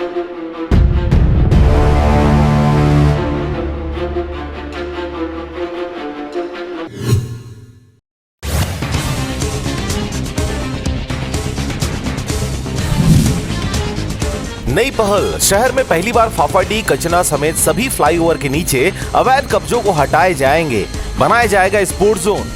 नई पहल, शहर में पहली बार फाफाडी, कचना समेत सभी फ्लाईओवर के नीचे अवैध कब्जों को हटाए जाएंगे। बनाया जाएगा स्पोर्ट्स जोन।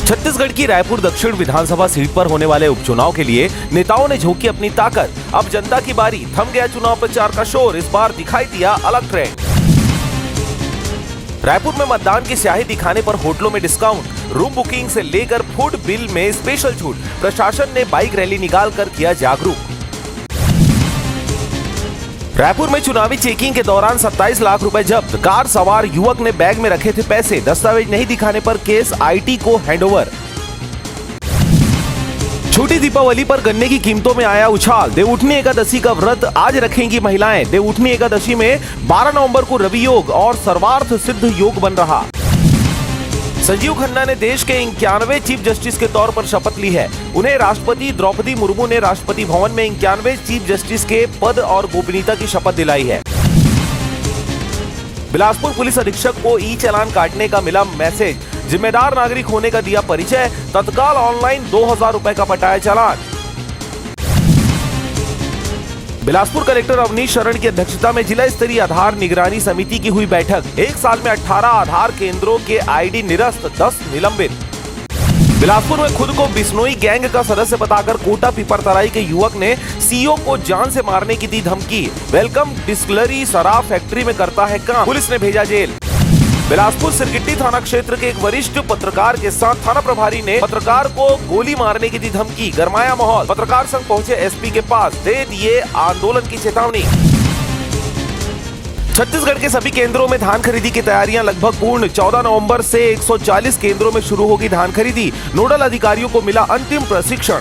छत्तीसगढ़ की रायपुर दक्षिण विधानसभा सीट पर होने वाले उपचुनाव के लिए नेताओं ने झोंकी अपनी ताकत। अब जनता की बारी, थम गया चुनाव प्रचार का शोर, इस बार दिखाई दिया अलग ट्रेंड। रायपुर में मतदान की स्याही दिखाने पर होटलों में डिस्काउंट, रूम बुकिंग से लेकर फूड बिल में स्पेशल छूट। प्रशासन ने बाइक रैली निकालकर किया जागरूक। रायपुर में चुनावी चेकिंग के दौरान 27 लाख रुपए जब्त। कार सवार युवक ने बैग में रखे थे पैसे, दस्तावेज नहीं दिखाने पर केस आईटी को हैंडओवर। छोटी दीपावली पर गन्ने की कीमतों में आया उछाल। देवउठनी एकादशी का व्रत आज रखेंगी महिलाएं। देवउठनी एकादशी में 12 नवंबर को रवि योग और सर्वार्थ सिद्ध योग बन रहा। संजीव खन्ना ने देश के 91वें चीफ जस्टिस के तौर पर शपथ ली है। उन्हें राष्ट्रपति द्रौपदी मुर्मू ने राष्ट्रपति भवन में 91वें चीफ जस्टिस के पद और गोपनीयता की शपथ दिलाई है। बिलासपुर पुलिस अधीक्षक को ई चालान काटने का मिला मैसेज। जिम्मेदार नागरिक होने का दिया परिचय। तत्काल ऑनलाइन 2000 रुपए का पटाया चालान। बिलासपुर कलेक्टर अवनीश शरण की अध्यक्षता में जिला स्तरीय आधार निगरानी समिति की हुई बैठक। एक साल में 18 आधार केंद्रों के आईडी निरस्त, 10 निलंबित। बिलासपुर में खुद को बिश्नोई गैंग का सदस्य बताकर कोटा पिपरतराई के युवक ने सीईओ को जान से मारने की दी धमकी। वेलकम डिस्टिलरी शराब फैक्ट्री में करता है काम, पुलिस ने भेजा जेल। बिलासपुर सिरगिट्टी थाना क्षेत्र के एक वरिष्ठ पत्रकार के साथ थाना प्रभारी ने पत्रकार को गोली मारने की दी धमकी। गरमाया माहौल, पत्रकार संघ पहुंचे एसपी के पास, दे दिए आंदोलन की चेतावनी। छत्तीसगढ़ के सभी केंद्रों में धान खरीदी की तैयारियां लगभग पूर्ण। 14 नवंबर से 140 केंद्रों में शुरू होगी धान खरीदी। नोडल अधिकारियों को मिला अंतिम प्रशिक्षण।